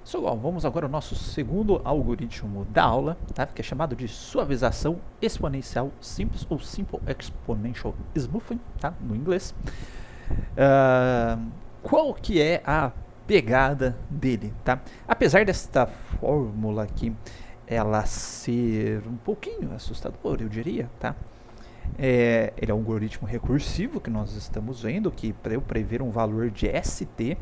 Pessoal, vamos agora ao nosso segundo algoritmo da aula, tá? Que é chamado de suavização exponencial simples ou Simple Exponential Smoothing, tá? No inglês. Qual que é a pegada dele, tá? Apesar desta fórmula aqui ela ser um pouquinho assustadora, eu diria, tá? Ele é um algoritmo recursivo que nós estamos vendo, que para eu prever um valor de ST,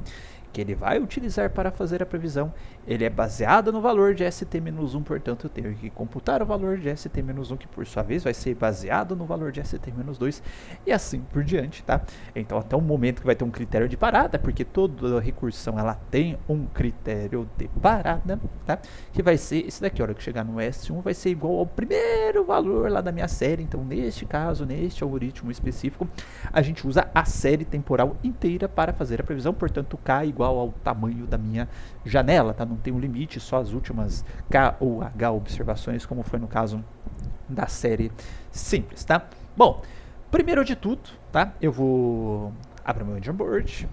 que ele vai utilizar para fazer a previsão, ele é baseado no valor de ST-1, portanto eu tenho que computar o valor de ST-1, que por sua vez vai ser baseado no valor de ST-2, e assim por diante, tá? Então até o momento que vai ter um critério de parada, porque toda recursão ela tem um critério de parada, tá? Que vai ser esse daqui, a hora que chegar no S1 vai ser igual ao primeiro valor lá da minha série. Então neste caso, neste algoritmo específico, a gente usa a série temporal inteira para fazer a previsão, portanto K igual ao tamanho da minha janela, tá? Não tem um limite, só as últimas K ou H observações, como foi no caso da série simples, tá? Bom, primeiro de tudo, tá? Eu vou abrir meu engine board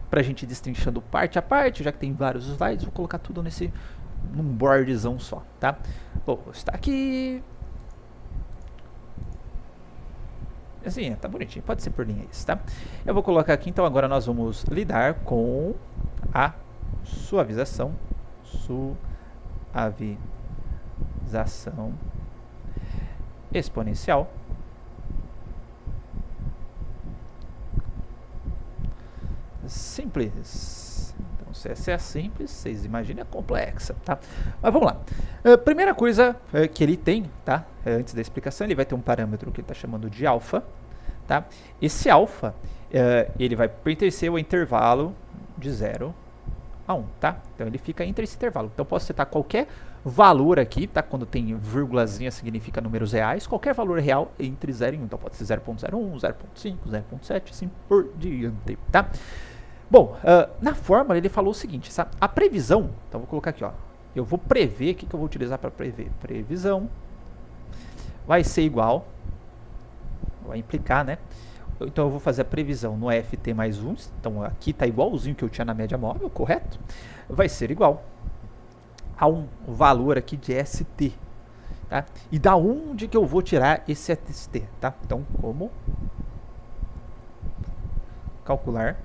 pra gente ir destrinchando parte a parte, já que tem vários slides, vou colocar tudo num boardzão só, tá? Bom, está aqui. Assim, tá bonitinho, pode ser por linha isso, tá? Eu vou colocar aqui, então agora nós vamos lidar com a suavização exponencial simples. Então, se essa é a simples, vocês imaginam a complexa, tá? Mas vamos lá. Primeira coisa que ele tem, tá? Antes da explicação, ele vai ter um parâmetro que ele está chamando de alfa, tá? Esse alfa, ele vai pertencer ao intervalo de 0 a 1, tá? Então ele fica entre esse intervalo. Então eu posso setar qualquer valor aqui, tá? Quando tem vírgulazinha significa números reais, qualquer valor real entre 0 e 1. Então pode ser 0.01, 0.5, 0.7, assim por diante, tá? Bom, na fórmula ele falou o seguinte, sabe? A previsão, então vou colocar aqui, ó. Eu vou prever, o que eu vou utilizar para prever? Previsão vai ser igual, vai implicar, né? Então eu vou fazer a previsão no FT mais 1, então aqui está igualzinho que eu tinha na média móvel, correto? Vai ser igual a um valor aqui de ST, tá? E da onde que eu vou tirar esse ST, tá? Então, como calcular?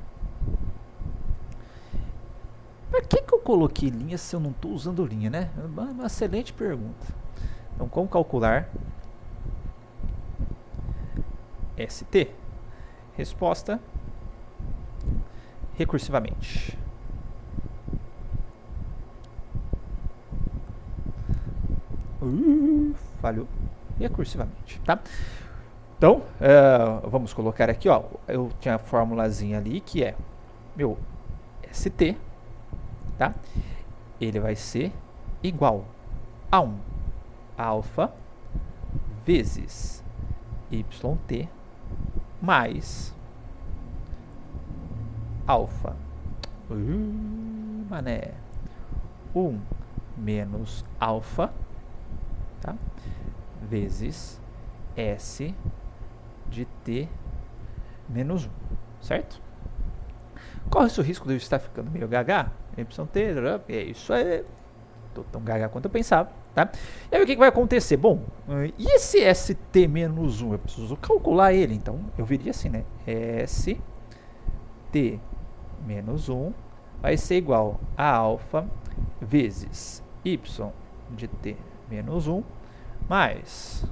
Para que eu coloquei linha se eu não estou usando linha, né? Uma excelente pergunta. Então, como calcular ST? Resposta: recursivamente. Falhou. Recursivamente, tá? Então, vamos colocar aqui, ó. Eu tinha a formulazinha ali que é meu ST, tá? Ele vai ser igual a 1 alfa vezes YT mais alfa, mané, 1 menos alfa, tá? Vezes S de T menos 1, certo? Corre-se o risco de eu estar ficando meio gaga, YT, é isso aí, tô tão gaga quanto eu pensava, tá? E aí o que vai acontecer? Bom, e esse ST menos 1, eu preciso calcular ele, então eu viria assim, né? ST menos 1 vai ser igual a alfa vezes Y de T menos 1 mais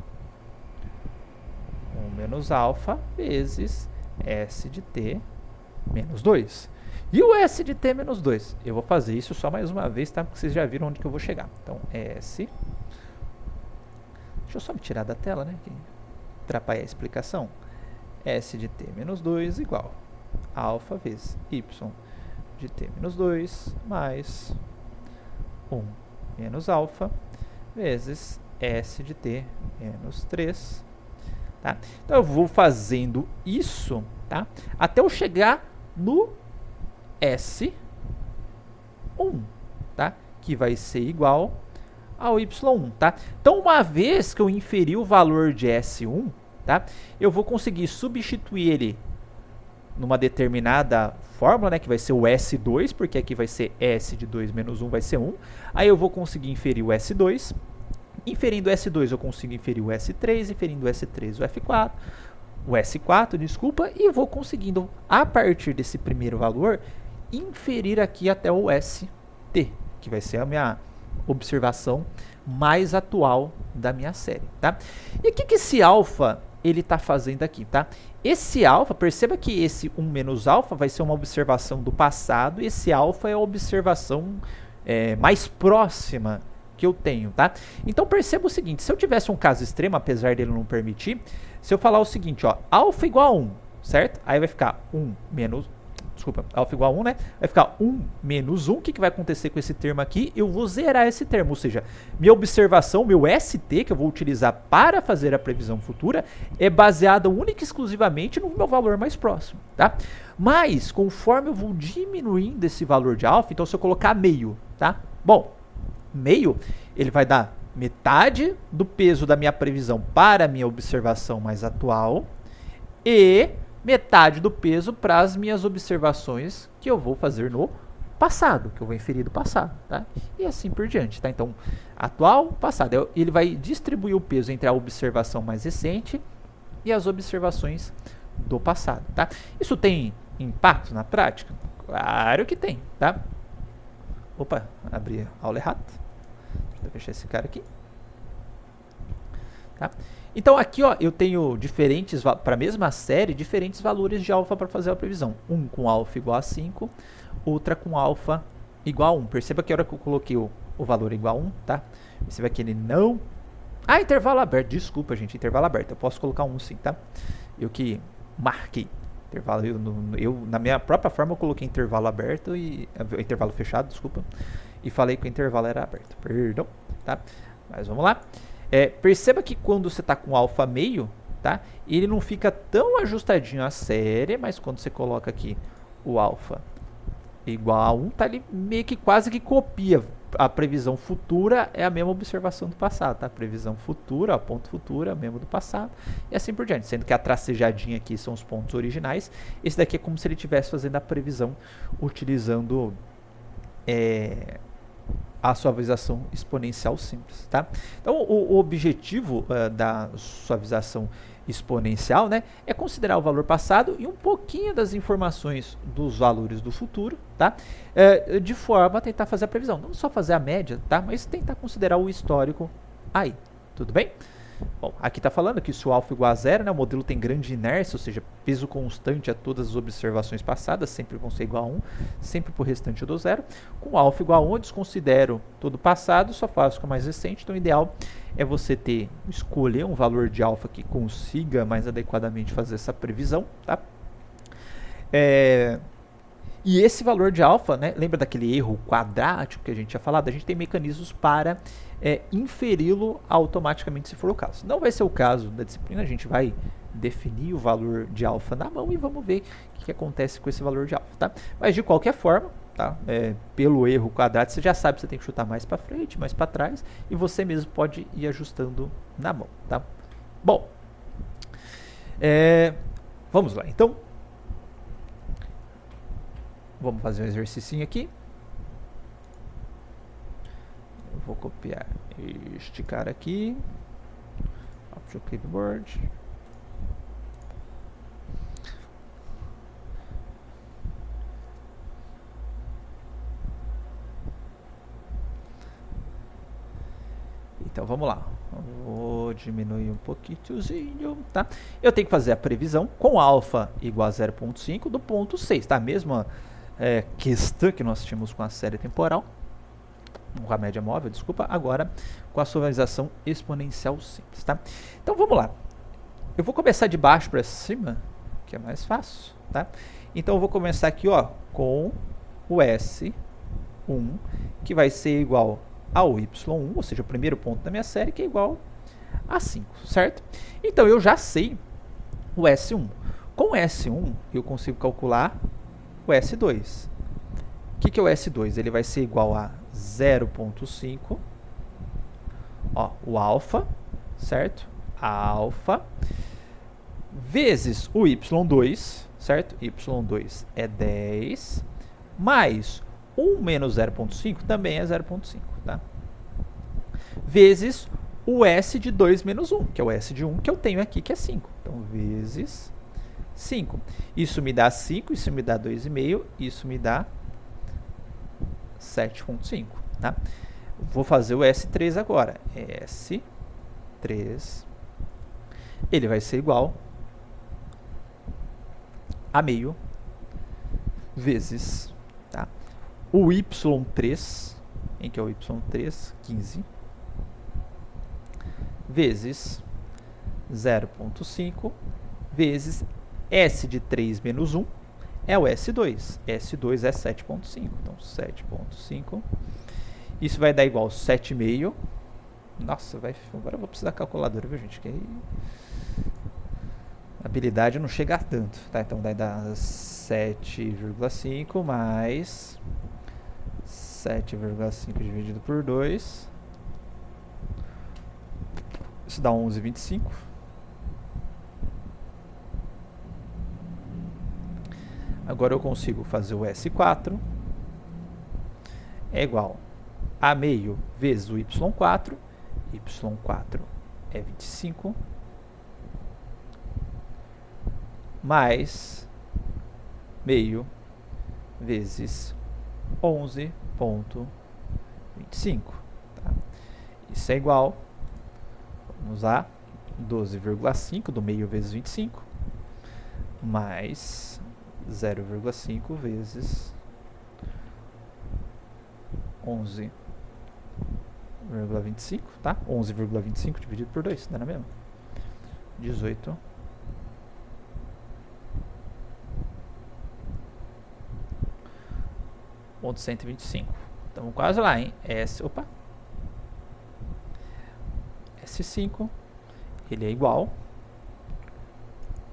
1 menos alfa vezes S de T menos 2. E o S de T menos 2? Eu vou fazer isso só mais uma vez, tá? Porque vocês já viram onde que eu vou chegar. Então, S... Deixa eu só me tirar da tela, né? Que atrapalha a explicação. S de T menos 2 igual a alfa vezes Y de T menos 2 mais 1 menos alfa vezes S de T menos 3. Tá? Então, eu vou fazendo isso, tá? Até eu chegar no S1, tá? Que vai ser igual ao Y1, tá? Então, uma vez que eu inferi o valor de S1, tá? Eu vou conseguir substituir ele numa determinada fórmula, né, que vai ser o S2, porque aqui vai ser S de 2 menos 1 vai ser 1. Aí eu vou conseguir inferir o S2. Inferindo o S2 eu consigo inferir o S3, inferindo o S3 o S4, desculpa, e vou conseguindo, a partir desse primeiro valor, inferir aqui até o ST, que vai ser a minha observação mais atual da minha série, tá? E o que esse alfa ele está fazendo aqui, tá? Esse alfa, perceba que esse 1 menos alfa vai ser uma observação do passado, e esse alfa é a observação mais próxima que eu tenho, tá? Então perceba o seguinte, se eu tivesse um caso extremo, apesar dele não permitir, se eu falar o seguinte, ó, alfa igual a 1, certo? Aí vai ficar 1 menos, desculpa, alfa igual a 1, né? Vai ficar 1 menos 1, o que vai acontecer com esse termo aqui? Eu vou zerar esse termo, ou seja, minha observação, meu ST, que eu vou utilizar para fazer a previsão futura, é baseada única e exclusivamente no meu valor mais próximo, tá? Mas, conforme eu vou diminuindo esse valor de alfa, então se eu colocar meio, tá? Bom, meio, ele vai dar metade do peso da minha previsão para a minha observação mais atual e metade do peso para as minhas observações que eu vou fazer no passado, que eu vou inferir do passado, tá? E assim por diante, tá? Então, atual, passado. Ele vai distribuir o peso entre a observação mais recente e as observações do passado, tá? Isso tem impacto na prática? Claro que tem, tá? Opa, abri a aula errada. Deixa eu fechar esse cara aqui. Tá? Então aqui ó, eu tenho diferentes, para a mesma série, diferentes valores de alfa para fazer a previsão. Um com alfa igual a 5, outra com alfa igual a 1. Perceba que a hora que eu coloquei o valor igual a 1, tá? Perceba que ele não... Ah, intervalo aberto. Desculpa, gente, intervalo aberto. Eu posso colocar 1 sim, tá? Eu que marquei. Intervalo, eu na minha própria forma eu coloquei intervalo aberto e intervalo fechado, desculpa, e falei que o intervalo era aberto, perdão, tá? Mas vamos lá. Perceba que quando você está com alfa meio, tá? Ele não fica tão ajustadinho a série, mas quando você coloca aqui o alfa igual a 1, tá? Ele meio que quase que copia. A previsão futura é a mesma observação do passado, tá? Previsão futura, ó, ponto futuro é o mesmo do passado, e assim por diante, sendo que a tracejadinha aqui são os pontos originais. Esse daqui é como se ele estivesse fazendo a previsão utilizando a suavização exponencial simples, tá? Então, o objetivo da suavização exponencial, né, é considerar o valor passado e um pouquinho das informações dos valores do futuro, tá? De forma a tentar fazer a previsão, não só fazer a média, tá? Mas tentar considerar o histórico aí, tudo bem? Bom, aqui está falando que se o alfa igual a 0, né, o modelo tem grande inércia, ou seja, peso constante a todas as observações passadas, sempre vão ser igual a 1, sempre para o restante eu dou 0. Com alfa igual a 1, eu desconsidero todo o passado, só faço com o mais recente, então o ideal é você escolher um valor de alfa que consiga mais adequadamente fazer essa previsão, tá? E esse valor de alfa, né, lembra daquele erro quadrático que a gente tinha falado? A gente tem mecanismos para inferi-lo automaticamente se for o caso. Não vai ser o caso da disciplina, a gente vai definir o valor de alfa na mão e vamos ver o que acontece com esse valor de alfa, tá? Mas de qualquer forma, tá? Pelo erro quadrático, você já sabe que você tem que chutar mais para frente, mais para trás, e você mesmo pode ir ajustando na mão, tá? Bom, vamos lá, então. Vamos fazer um exercício aqui. Eu vou copiar este cara aqui. Option clipboard. Então vamos lá. Vou diminuir um pouquinhozinho, tá? Eu tenho que fazer a previsão com alfa igual a 0.5 do ponto 6, tá? A mesma questão que nós tínhamos com a série temporal, com a média móvel, desculpa, agora com a suavização exponencial simples, tá? Então vamos lá. Eu vou começar de baixo para cima, que é mais fácil, tá? Então eu vou começar aqui, ó, com o S1, que vai ser igual ao Y1, ou seja, o primeiro ponto da minha série, que é igual a 5, certo? Então eu já sei o S1. Com o S1, eu consigo calcular o S2. O que é o S2? Ele vai ser igual a 0.5, ó, o alfa, certo? Alfa, vezes o Y2, certo? Y2 é 10, mais 1 menos 0,5 também é 0,5, tá? Vezes o S de 2 menos 1, que é o S de 1 que eu tenho aqui, que é 5. Então, vezes 5. Isso me dá 5, isso me dá 2,5, isso me dá 7,5, tá? Vou fazer o S3 agora. S3, ele vai ser igual a meio vezes, tá? O Y3, em que é o Y3, 15, vezes 0,5 vezes S de 3 menos 1 é o S2. S2 é 7,5. Então, 7,5. Isso vai dar igual a 7,5. Nossa, agora eu vou precisar da calculadora, viu, gente? Que aí a habilidade não chega a tanto, tá? Então, vai dar 7,5 mais 7,5 dividido por 2. Isso dá 11,25. Agora eu consigo fazer o S4 é igual a meio vezes o Y4. Y4 é 25. Mais meio vezes 11,25. Tá? Isso é igual, vamos lá, 12,5 do meio vezes 25, mais 0,5 vezes 11,25, tá? 11,25 dividido por 2, dá na mesma? 18,125. Estamos quase lá, hein? S5, ele é igual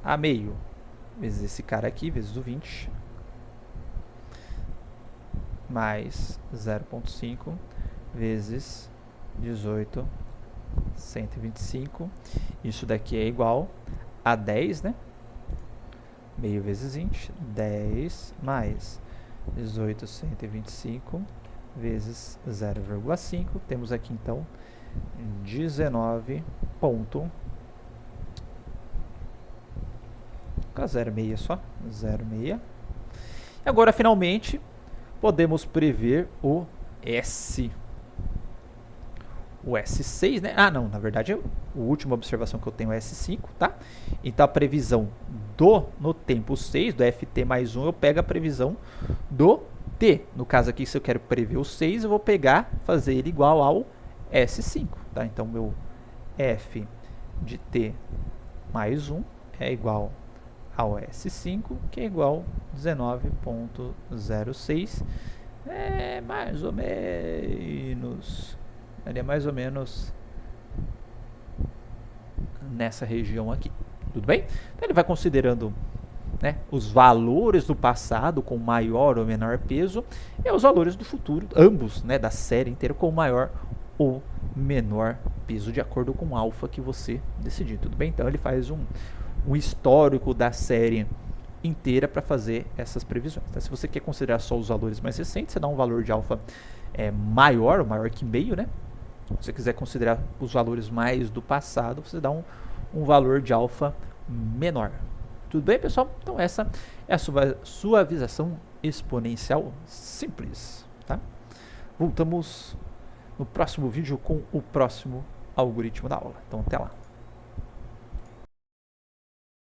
a meio vezes esse cara aqui, vezes o 20, mais 0,5 vezes 18,125. Isso daqui é igual a 10, né? Meio vezes 20, 10 mais 18,125 vezes 0,5. Temos aqui, então, 19 ponto... Com 0,6 só, 0,6. Agora, finalmente, podemos prever o S. O S6, né? Ah, não, na verdade, a última observação que eu tenho é S5, tá? Então, a previsão no tempo 6, do FT mais 1, eu pego a previsão do T. No caso aqui, se eu quero prever o 6, eu vou fazer ele igual ao S5, tá? Então, meu F de T mais 1 é igual ao S5, que é igual a 19,06. É mais ou menos... Ele é mais ou menos nessa região aqui. Tudo bem? Então, ele vai considerando, né, os valores do passado com maior ou menor peso e os valores do futuro, ambos, né, da série inteira, com maior ou menor peso, de acordo com o alfa que você decidir. Tudo bem? Então, ele faz um histórico da série inteira para fazer essas previsões. Então, se você quer considerar só os valores mais recentes, você dá um valor de alfa maior que meio, né? Se você quiser considerar os valores mais do passado, você dá um valor de alfa menor. Tudo bem, pessoal? Então, essa é a suavização exponencial simples. Tá? Voltamos no próximo vídeo com o próximo algoritmo da aula. Então, até lá.